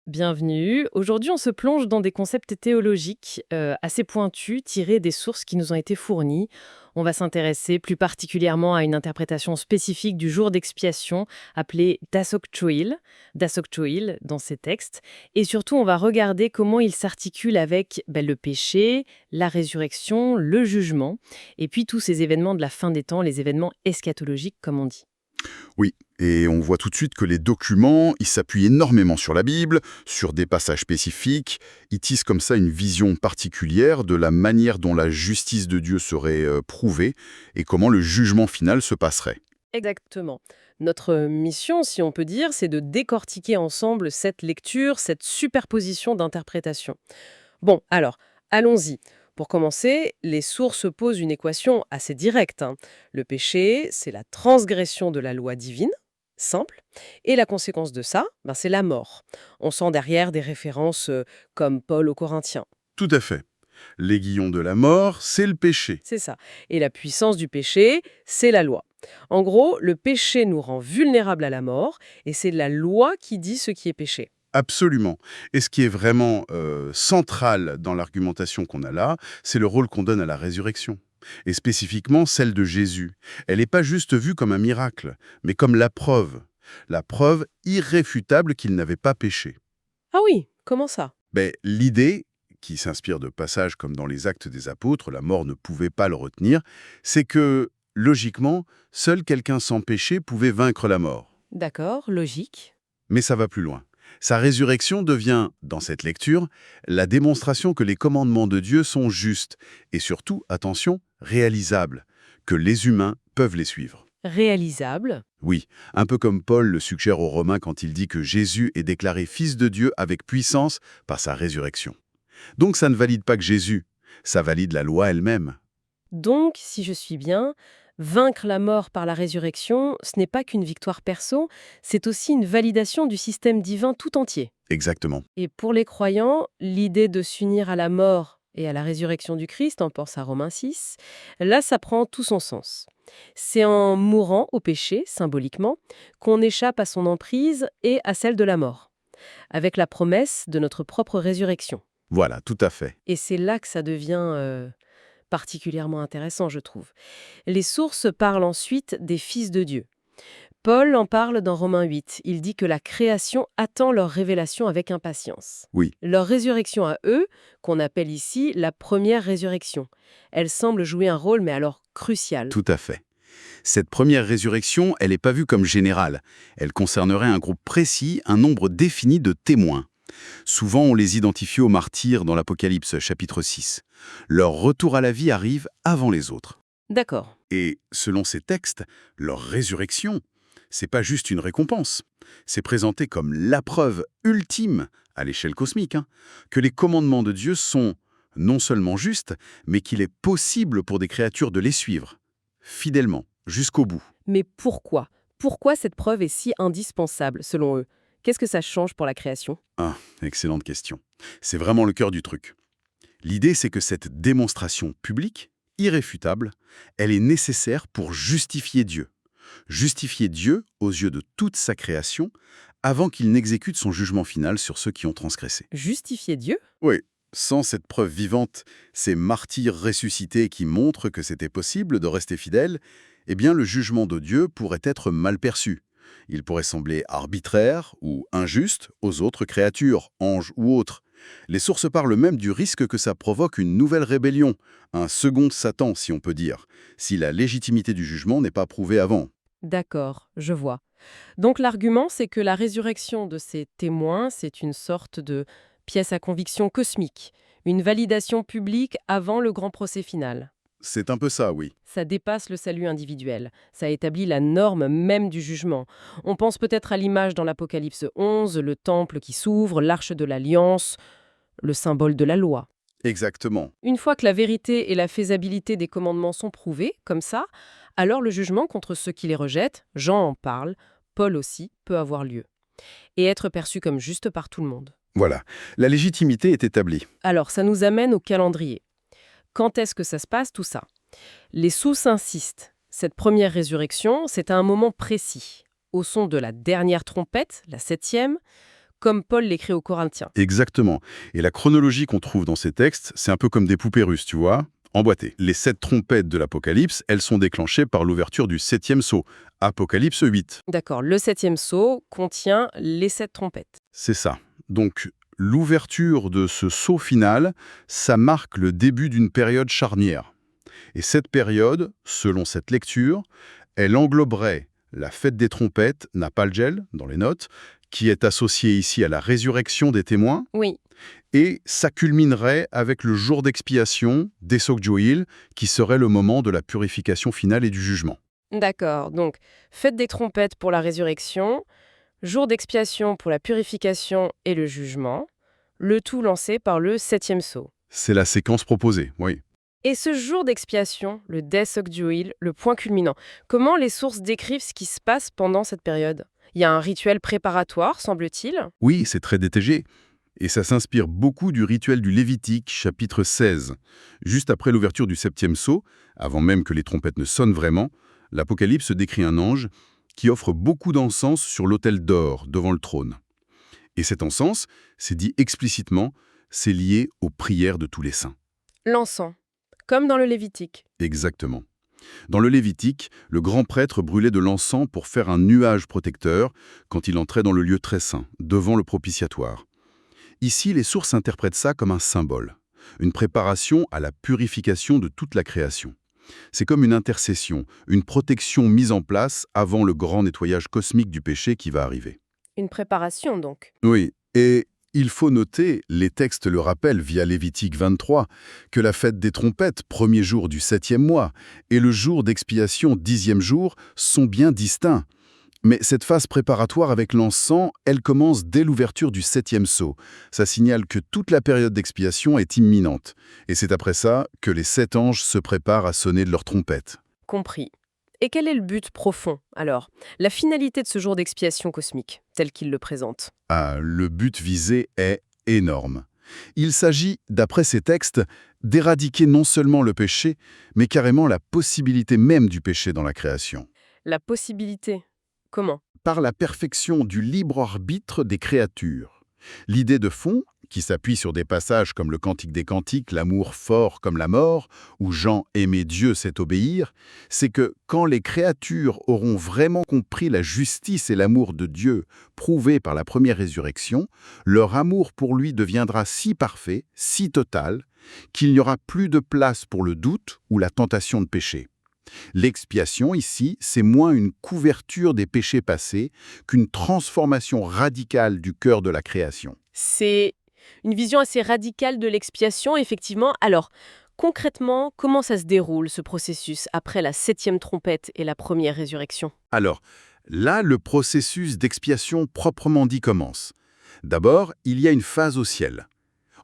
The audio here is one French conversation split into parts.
Bienvenue. Aujourd'hui, on se plonge dans des concepts théologiques assez pointus, tirés des sources qui nous ont été fournies. On va s'intéresser plus particulièrement à une interprétation spécifique du jour d'expiation, appelée Dasok Choil dans ces textes. Et surtout, on va regarder comment il s'articule avec le péché, la résurrection, le jugement, et puis tous ces événements de la fin des temps, les événements eschatologiques, comme on dit. Oui, et on voit tout de suite que les documents, ils s'appuient énormément sur la Bible, sur des passages spécifiques, ils tissent comme ça une vision particulière de la manière dont la justice de Dieu serait prouvée et comment le jugement final se passerait. Exactement. Notre mission, si on peut dire, c'est de décortiquer ensemble cette lecture, cette superposition d'interprétations. Bon, alors, allons-y. Pour commencer, les sources posent une équation assez directe, hein. Le péché, c'est la transgression de la loi divine, simple, et la conséquence de ça, c'est la mort. On sent derrière des références comme Paul aux Corinthiens. Tout à fait. L'aiguillon de la mort, c'est le péché. C'est ça. Et la puissance du péché, c'est la loi. En gros, le péché nous rend vulnérables à la mort, et c'est la loi qui dit ce qui est péché. Absolument. Et ce qui est vraiment central dans l'argumentation qu'on a là, c'est le rôle qu'on donne à la résurrection. Et spécifiquement celle de Jésus. Elle n'est pas juste vue comme un miracle, mais comme la preuve. La preuve irréfutable qu'il n'avait pas péché. Ah oui, comment ça? L'idée, qui s'inspire de passages comme dans les Actes des Apôtres, la mort ne pouvait pas le retenir, c'est que, logiquement, seul quelqu'un sans péché pouvait vaincre la mort. D'accord, logique. Mais ça va plus loin. Sa résurrection devient, dans cette lecture, la démonstration que les commandements de Dieu sont justes et surtout, attention, réalisables, que les humains peuvent les suivre. Réalisable. Oui, un peu comme Paul le suggère aux Romains quand il dit que Jésus est déclaré Fils de Dieu avec puissance par sa résurrection. Donc ça ne valide pas que Jésus, ça valide la loi elle-même. Donc, si je suis bien, vaincre la mort par la résurrection, ce n'est pas qu'une victoire perso, c'est aussi une validation du système divin tout entier. Exactement. Et pour les croyants, l'idée de s'unir à la mort et à la résurrection du Christ, on pense à Romains 6, là ça prend tout son sens. C'est en mourant au péché, symboliquement, qu'on échappe à son emprise et à celle de la mort, avec la promesse de notre propre résurrection. Voilà, tout à fait. Et c'est là que ça devient particulièrement intéressant, je trouve. Les sources parlent ensuite des fils de Dieu. Paul en parle dans Romains 8. Il dit que la création attend leur révélation avec impatience. Oui, Leur résurrection à eux, qu'on appelle ici la première résurrection, elle semble jouer un rôle, mais alors crucial. tout à fait. Cette première résurrection, elle n'est pas vue comme générale. Elle concernerait un groupe précis, un nombre défini de témoins. Souvent, on les identifie aux martyrs dans l'Apocalypse, chapitre 6. Leur retour à la vie arrive avant les autres. D'accord. Et selon ces textes, leur résurrection, c'est pas juste une récompense. C'est présenté comme la preuve ultime, à l'échelle cosmique, que les commandements de Dieu sont non seulement justes, mais qu'il est possible pour des créatures de les suivre, fidèlement, jusqu'au bout. Mais pourquoi? Pourquoi cette preuve est si indispensable, selon eux? Qu'est-ce que ça change pour la création? Ah, excellente question. C'est vraiment le cœur du truc. L'idée, c'est que cette démonstration publique, irréfutable, elle est nécessaire pour justifier Dieu. Justifier Dieu aux yeux de toute sa création avant qu'il n'exécute son jugement final sur ceux qui ont transgressé. Justifier Dieu? Oui, sans cette preuve vivante, ces martyrs ressuscités qui montrent que c'était possible de rester fidèle, eh bien le jugement de Dieu pourrait être mal perçu. Il pourrait sembler arbitraire ou injuste aux autres créatures, anges ou autres. Les sources parlent même du risque que ça provoque une nouvelle rébellion, un second Satan si on peut dire, si la légitimité du jugement n'est pas prouvée avant. D'accord, je vois. Donc l'argument, c'est que la résurrection de ces témoins, c'est une sorte de pièce à conviction cosmique, une validation publique avant le grand procès final. C'est un peu ça, oui. Ça dépasse le salut individuel, ça établit la norme même du jugement. On pense peut-être à l'image dans l'Apocalypse 11, le temple qui s'ouvre, l'arche de l'alliance, le symbole de la loi. Exactement. Une fois que la vérité et la faisabilité des commandements sont prouvés, comme ça, alors le jugement contre ceux qui les rejettent, Jean en parle, Paul aussi, peut avoir lieu, et être perçu comme juste par tout le monde. Voilà, la légitimité est établie. Alors, ça nous amène au calendrier. Quand est-ce que ça se passe, tout ça? Les sources insistent. Cette première résurrection, c'est à un moment précis, au son de la dernière trompette, la septième, comme Paul l'écrit aux Corinthiens. Exactement. Et la chronologie qu'on trouve dans ces textes, c'est un peu comme des poupées russes, tu vois, emboîtées. Les 7 trompettes de l'Apocalypse, elles sont déclenchées par l'ouverture du 7e sceau, Apocalypse 8. D'accord, le 7e sceau contient les 7 trompettes. C'est ça. Donc, l'ouverture de ce sceau final, ça marque le début d'une période charnière. Et cette période, selon cette lecture, elle engloberait la fête des trompettes, Napalgel, dans les notes, qui est associée ici à la résurrection des témoins, Oui, et ça culminerait avec le jour d'expiation, Desokjoil, qui serait le moment de la purification finale et du jugement. d'accord. Donc, fête des trompettes pour la résurrection, jour d'expiation pour la purification et le jugement, le tout lancé par le 7e sceau. C'est la séquence proposée, oui. Et ce jour d'expiation, le Desokjoil, le point culminant, comment les sources décrivent ce qui se passe pendant cette période? Il y a un rituel préparatoire, semble-t-il. Oui, c'est très DTG. Et ça s'inspire beaucoup du rituel du Lévitique, chapitre 16. Juste après l'ouverture du 7e sceau, avant même que les trompettes ne sonnent vraiment, l'Apocalypse décrit un ange qui offre beaucoup d'encens sur l'autel d'or devant le trône. Et cet encens, c'est dit explicitement, c'est lié aux prières de tous les saints. L'encens, comme dans le Lévitique. Exactement. Dans le Lévitique, le grand prêtre brûlait de l'encens pour faire un nuage protecteur quand il entrait dans le lieu très saint, devant le propitiatoire. Ici, les sources interprètent ça comme un symbole, une préparation à la purification de toute la création. C'est comme une intercession, une protection mise en place avant le grand nettoyage cosmique du péché qui va arriver. Une préparation, donc. Oui, et il faut noter, les textes le rappellent via Lévitique 23, que la fête des trompettes, premier jour du 7e mois, et le jour d'expiation, 10e jour, sont bien distincts. Mais cette phase préparatoire avec l'encens, elle commence dès l'ouverture du 7e sceau. Ça signale que toute la période d'expiation est imminente. Et c'est après ça que les 7 anges se préparent à sonner de leurs trompettes. Compris. Et quel est le but profond, alors? La finalité de ce jour d'expiation cosmique, tel qu'il le présente? Ah, le but visé est énorme. Il s'agit, d'après ces textes, d'éradiquer non seulement le péché, mais carrément la possibilité même du péché dans la création. La possibilité. Comment? Par la perfection du libre arbitre des créatures. L'idée de fond, qui s'appuie sur des passages comme le Cantique des Cantiques, l'amour fort comme la mort, où Jean aimer Dieu c'est obéir, c'est que quand les créatures auront vraiment compris la justice et l'amour de Dieu prouvés par la première résurrection, leur amour pour lui deviendra si parfait, si total, qu'il n'y aura plus de place pour le doute ou la tentation de péché. L'expiation, ici, c'est moins une couverture des péchés passés qu'une transformation radicale du cœur de la création. C'est une vision assez radicale de l'expiation, effectivement. Alors, concrètement, comment ça se déroule, ce processus, après la 7e trompette et la première résurrection? Alors, là, le processus d'expiation proprement dit commence. D'abord, il y a une phase au ciel.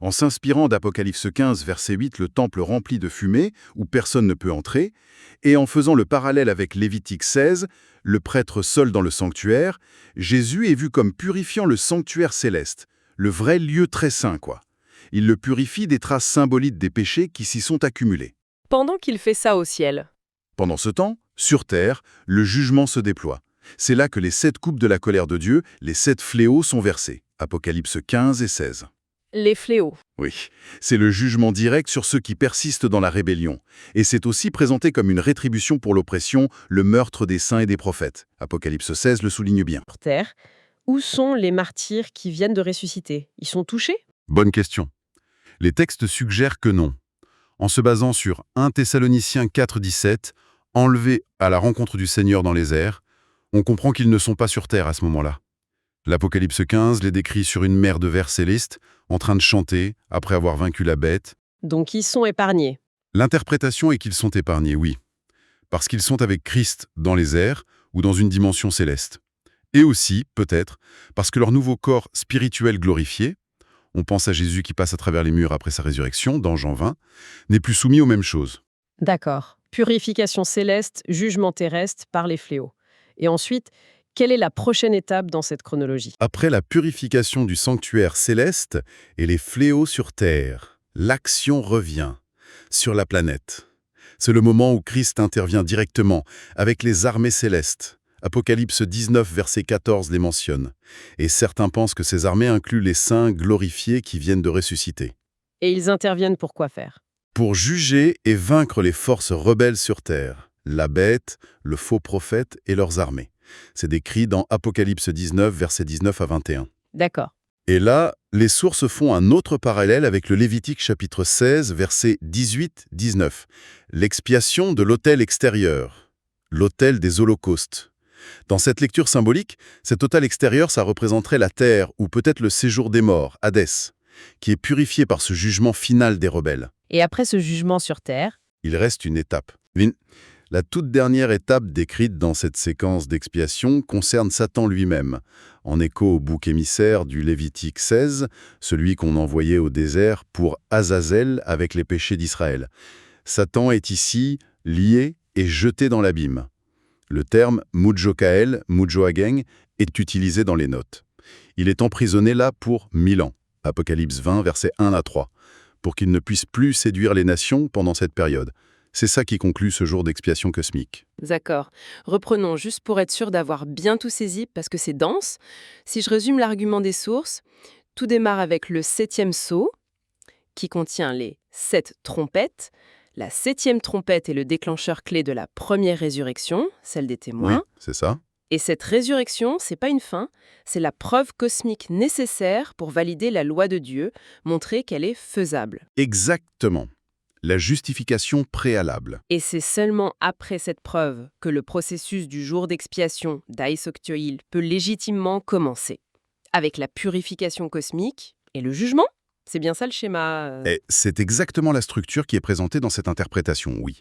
En s'inspirant d'Apocalypse 15, verset 8, le temple rempli de fumée, où personne ne peut entrer, et en faisant le parallèle avec Lévitique 16, le prêtre seul dans le sanctuaire, Jésus est vu comme purifiant le sanctuaire céleste, le vrai lieu très saint, quoi. Il le purifie des traces symboliques des péchés qui s'y sont accumulés. Pendant qu'il fait ça au ciel, Pendant ce temps, sur terre, le jugement se déploie. C'est là que les 7 coupes de la colère de Dieu, les 7 fléaux sont versés. Apocalypse 15 et 16. les fléaux. Oui, c'est le jugement direct sur ceux qui persistent dans la rébellion. Et c'est aussi présenté comme une rétribution pour l'oppression, le meurtre des saints et des prophètes. Apocalypse 16 le souligne bien. Sur terre, où sont les martyrs qui viennent de ressusciter? Ils sont touchés? Bonne question. Les textes suggèrent que non. En se basant sur 1 Thessaloniciens 4,17, enlevés à la rencontre du Seigneur dans les airs, on comprend qu'ils ne sont pas sur terre à ce moment-là. L'Apocalypse 15 les décrit sur une mer de vers célestes, en train de chanter, après avoir vaincu la bête. Donc ils sont épargnés. L'interprétation est qu'ils sont épargnés, oui, parce qu'ils sont avec Christ dans les airs ou dans une dimension céleste. Et aussi, peut-être, parce que leur nouveau corps spirituel glorifié, on pense à Jésus qui passe à travers les murs après sa résurrection, dans Jean 20, n'est plus soumis aux mêmes choses. D'accord. Purification céleste, jugement terrestre par les fléaux. Et ensuite, quelle est la prochaine étape dans cette chronologie? Après la purification du sanctuaire céleste et les fléaux sur terre, l'action revient sur la planète. C'est le moment où Christ intervient directement avec les armées célestes, Apocalypse 19, verset 14 les mentionne. Et certains pensent que ces armées incluent les saints glorifiés qui viennent de ressusciter. Et ils interviennent pour quoi faire? Pour juger et vaincre les forces rebelles sur terre, la bête, le faux prophète et leurs armées. C'est décrit dans Apocalypse 19, versets 19 à 21. D'accord. Et là, les sources font un autre parallèle avec le Lévitique chapitre 16, versets 18-19. L'expiation de l'autel extérieur, l'autel des holocaustes. Dans cette lecture symbolique, cet autel extérieur, ça représenterait la terre ou peut-être le séjour des morts, Hadès, qui est purifié par ce jugement final des rebelles. Et après ce jugement sur Terre, Il reste une étape. La toute dernière étape décrite dans cette séquence d'expiation concerne Satan lui-même, en écho au bouc émissaire du Lévitique 16, celui qu'on envoyait au désert pour Azazel avec les péchés d'Israël. Satan est ici lié et jeté dans l'abîme. Le terme Mudjokael, Mudjoageng, est utilisé dans les notes. Il est emprisonné là pour 1000 ans, Apocalypse 20, versets 1 à 3, pour qu'il ne puisse plus séduire les nations pendant cette période. C'est ça qui conclut ce jour d'expiation cosmique. d'accord. Reprenons juste pour être sûr d'avoir bien tout saisi, parce que c'est dense. Si je résume l'argument des sources, tout démarre avec le 7e sceau, qui contient les 7 trompettes. La 7e trompette est le déclencheur clé de la première résurrection, celle des Oui, témoins. c'est ça. Et cette résurrection, c'est pas une fin, c'est la preuve cosmique nécessaire pour valider la loi de Dieu, montrer qu'elle est faisable. Exactement. La justification préalable. Et c'est seulement après cette preuve que le processus du jour d'expiation d'Aïsoktuil peut légitimement commencer. Avec la purification cosmique et le jugement. C'est bien ça le schéma. Et c'est exactement la structure qui est présentée dans cette interprétation, oui.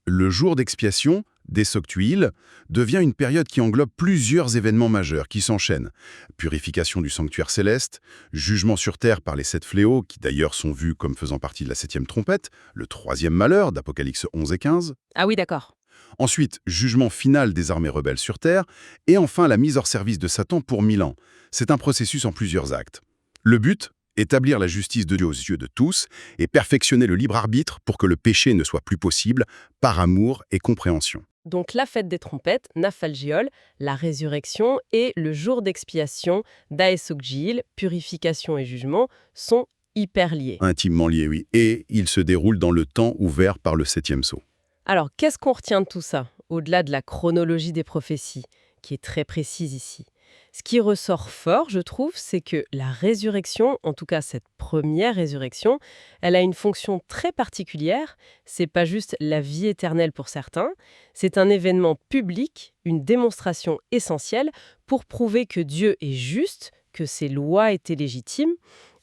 Le jour d'expiation, d'Esoctuil, devient une période qui englobe plusieurs événements majeurs qui s'enchaînent. Purification du sanctuaire céleste, jugement sur terre par les 7 fléaux, qui d'ailleurs sont vus comme faisant partie de la 7e trompette, le 3e malheur d'Apocalypse 11 et 15. Ah oui, d'accord. Ensuite, jugement final des armées rebelles sur terre, et enfin la mise hors service de Satan pour 1000 ans. C'est un processus en plusieurs actes. Le but, établir la justice de Dieu aux yeux de tous et perfectionner le libre arbitre pour que le péché ne soit plus possible, par amour et compréhension. Donc la fête des trompettes, Nafalgiol, la résurrection et le jour d'expiation, Daesokjil, purification et jugement, sont hyper liés. Intimement liés, oui. Et il se déroule dans le temps ouvert par le 7e sceau. Alors, qu'est-ce qu'on retient de tout ça, au-delà de la chronologie des prophéties, qui est très précise ici? Ce qui ressort fort, je trouve, c'est que la résurrection, en tout cas cette première résurrection, elle a une fonction très particulière. C'est pas juste la vie éternelle pour certains, c'est un événement public, une démonstration essentielle pour prouver que Dieu est juste, que ses lois étaient légitimes,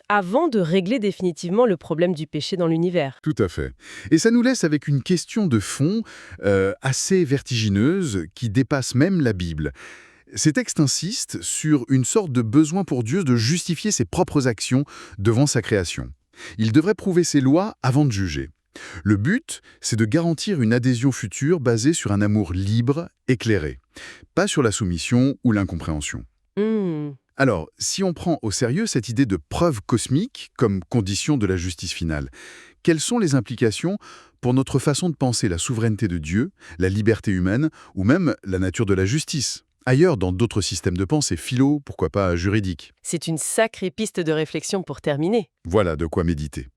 avant de régler définitivement le problème du péché dans l'univers. Tout à fait. Et ça nous laisse avec une question de fond assez vertigineuse qui dépasse même la Bible. Ces textes insistent sur une sorte de besoin pour Dieu de justifier ses propres actions devant sa création. Il devrait prouver ses lois avant de juger. Le but, c'est de garantir une adhésion future basée sur un amour libre, éclairé, pas sur la soumission ou l'incompréhension. Alors, si on prend au sérieux cette idée de preuve cosmique comme condition de la justice finale, quelles sont les implications pour notre façon de penser la souveraineté de Dieu, la liberté humaine ou même la nature de la justice ? Ailleurs, dans d'autres systèmes de pensée, philo, pourquoi pas juridique. C'est une sacrée piste de réflexion pour terminer. Voilà de quoi méditer.